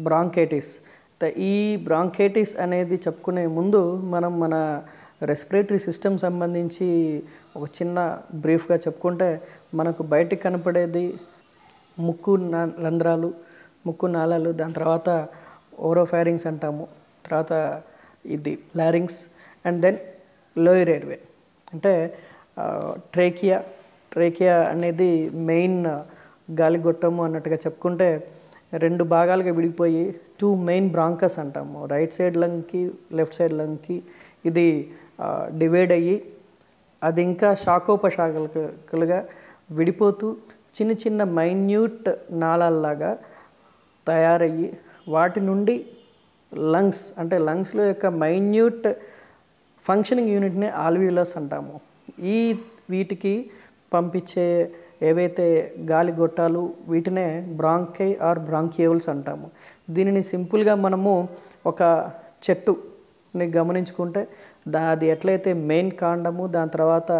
Bronchitis. ఈ bronchitis అనేది చెప్పుకునే ముందు మనం మన రెస్పిరేటరీ సిస్టమ్ సంబంధించి ఒక చిన్న బ్రీఫ్గా చెప్పుకుంటే, మనకు బయటికి కనపడేది ముక్కు రంధ్రాలు, ముక్కు నాళాలు, దాని తర్వాత ఓరోఫారింగ్స్ అంటాము, తర్వాత ఇది larynx, and then lower airway. అంటే ట్రేకియా అనేది మెయిన్ గాలిగొట్టము అన్నట్టుగా చెప్పుకుంటే, రెండు భాగాలుగా విడిపోయి టూ మెయిన్ బ్రాంకస్ అంటాము. రైట్ సైడ్ లంగ్కి, లెఫ్ట్ సైడ్ లంగ్కి ఇది డివైడ్ అయ్యి అది ఇంకా శాఖోపశాఖలుగా విడిపోతూ చిన్న చిన్న మైన్యూట్ నాళాల్లాగా తయారయ్యి వాటి నుండి లంగ్స్, అంటే లంగ్స్లో యొక్క మైన్యూట్ ఫంక్షనింగ్ యూనిట్ని ఆల్వియోలస్ అంటాము. వీటికి పంపించే ఏవైతే గాలి గొట్టాలు వీటినే బ్రాంకై ఆర్ బ్రాంకియోల్స్ అంటాము. దీనిని సింపుల్గా మనము ఒక చెట్టుని గమనించుకుంటే అది ఎట్లయితే మెయిన్ కాండము, దాని తర్వాత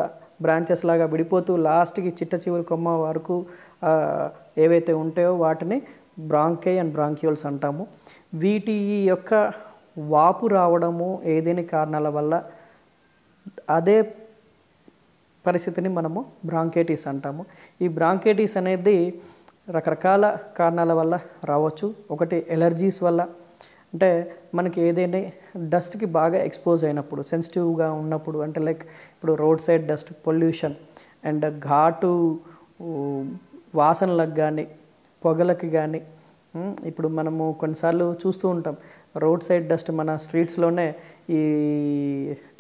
బ్రాంచెస్ లాగా విడిపోతూ లాస్ట్కి చిట్ట చివరి కొమ్మ వరకు ఏవైతే ఉంటాయో వాటిని బ్రాంకై అండ్ బ్రాంకియోల్స్ అంటాము. వీటి యొక్క వాపు రావడము ఏదైనా కారణాల వల్ల అదే పరిస్థితిని మనము బ్రాంకైటిస్ అంటాము. ఈ బ్రాంకైటిస్ అనేది రకరకాల కారణాల వల్ల రావచ్చు. ఒకటి ఎలర్జీస్ వల్ల, అంటే మనకి ఏదైనా డస్ట్కి బాగా ఎక్స్పోజ్ అయినప్పుడు, సెన్సిటివ్గా ఉన్నప్పుడు, అంటే లైక్ ఇప్పుడు road side dust pollution and ఘాటు వాసనలకు కానీ పొగలకి కానీ, ఇప్పుడు మనము కొన్నిసార్లు చూస్తూ ఉంటాం రోడ్ సైడ్ డస్ట్ మన స్ట్రీట్స్లోనే ఈ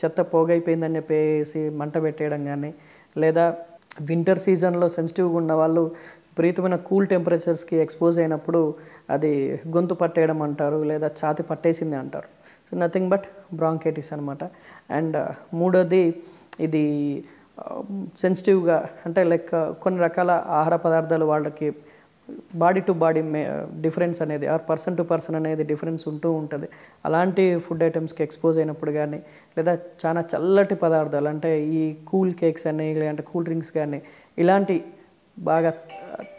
చెత్త పోగైపోయిందని చెప్పేసి మంట పెట్టేయడం కానీ, లేదా వింటర్ సీజన్లో సెన్సిటివ్గా ఉన్న వాళ్ళు విపరీతమైన కూల్ టెంపరేచర్స్కి ఎక్స్పోజ్ అయినప్పుడు అది గొంతు పట్టేయడం అంటారు, లేదా ఛాతి పట్టేసింది అంటారు. సో నథింగ్ బట్ బ్రాంకైటిస్ అనమాట. అండ్ మూడోది ఇది సెన్సిటివ్గా, అంటే లైక్ కొన్ని రకాల ఆహార పదార్థాలు వాళ్ళకి బాడీ టు బాడీ డిఫరెన్స్ అనేది ఆర్ పర్సన్ టు పర్సన్ అనేది డిఫరెన్స్ ఉంటూ ఉంటుంది. అలాంటి ఫుడ్ ఐటమ్స్కి ఎక్స్పోజ్ అయినప్పుడు కానీ, లేదా చాలా చల్లటి పదార్థాలు అంటే ఈ కూల్ కేక్స్ అని, లేదంటే కూల్ డ్రింక్స్ కానీ ఇలాంటి బాగా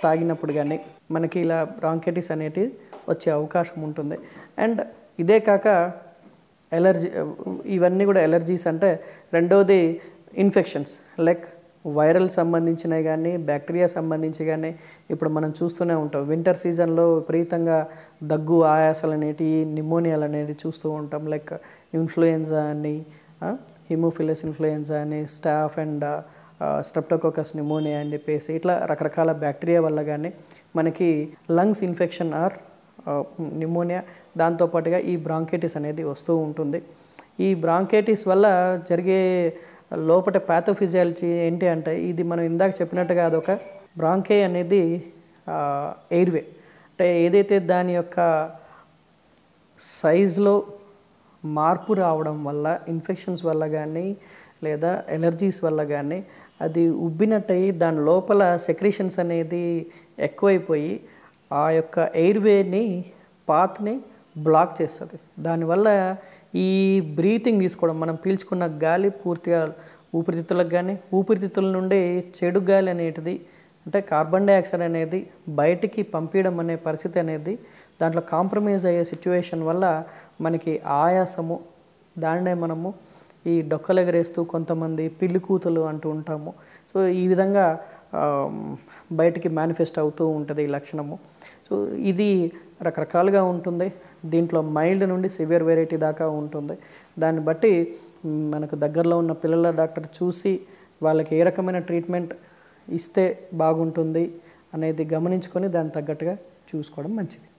తాగినప్పుడు కానీ మనకి ఇలా బ్రాంకైటిస్ అనేది వచ్చే అవకాశం ఉంటుంది. అండ్ ఇదే కాక ఇవన్నీ కూడా ఎలర్జీస్. అంటే రెండోది ఇన్ఫెక్షన్స్, లైక్ వైరల్ సంబంధించినవి కానీ, బ్యాక్టీరియా సంబంధించి కానీ ఇప్పుడు మనం చూస్తూనే ఉంటాం. వింటర్ సీజన్లో విపరీతంగా దగ్గు, ఆయాసాలు అనేటివి, నిమోనియాలు అనేది చూస్తూ ఉంటాం. లైక్ ఇన్ఫ్లుయెన్జా అని, హిమోఫిలస్ ఇన్ఫ్లుయెన్జా అని, స్టాఫ్ అండ్ స్ట్రెప్టోకోకస్ నిమోనియా అని చెప్పేసి ఇట్లా రకరకాల బ్యాక్టీరియా వల్ల కానీ మనకి లంగ్స్ ఇన్ఫెక్షన్ ఆర్ నిమోనియా, దాంతోపాటుగా ఈ బ్రాంకైటిస్ అనేది వస్తూ ఉంటుంది. ఈ బ్రాంకైటిస్ వల్ల జరిగే లోపల ప్యాథోఫిజియాలజీ ఏంటి అంటే, ఇది మనం ఇందాక చెప్పినట్టుగా అదొక బ్రాంకై అనేది ఎయిర్వే, అంటే ఏదైతే దాని యొక్క సైజులో మార్పు రావడం వల్ల, ఇన్ఫెక్షన్స్ వల్ల కానీ లేదా ఎలర్జీస్ వల్ల కానీ అది ఉబ్బినట్టయి దాని లోపల సెక్రీషన్స్ అనేది ఎక్కువైపోయి ఆ యొక్క ఎయిర్వేని పాత్ని బ్లాక్ చేస్తుంది. దానివల్ల ఈ బ్రీతింగ్ తీసుకోవడం, మనం పీల్చుకున్న గాలి పూర్తిగా ఊపిరితిత్తులకు కానీ, ఊపిరితిత్తుల నుండి చెడు గాలి అనేటిది, అంటే కార్బన్ డైఆక్సైడ్ అనేది బయటికి పంపించడం అనే పరిస్థితి అనేది దాంట్లో కాంప్రమైజ్ అయ్యే సిచ్యువేషన్ వల్ల మనకి ఆయాసము, దాన్నే మనము ఈ డొక్కలు ఎగరేస్తూ కొంతమంది పిల్లి కూతులు అంటూ ఉంటాము. సో ఈ విధంగా బయటికి మేనిఫెస్ట్ అవుతూ ఉంటుంది ఈ లక్షణము. సో ఇది రకరకాలుగా ఉంటుంది. దీంట్లో మైల్డ్ నుండి సివియర్ వెరైటీ దాకా ఉంటుంది. దాన్ని బట్టి మనకు దగ్గరలో ఉన్న పిల్లల డాక్టర్ చూసి వాళ్ళకి ఏ రకమైన ట్రీట్మెంట్ ఇస్తే బాగుంటుంది అనేది గమనించుకొని దానికి తగ్గట్టుగా చూసుకోవడం మంచిది.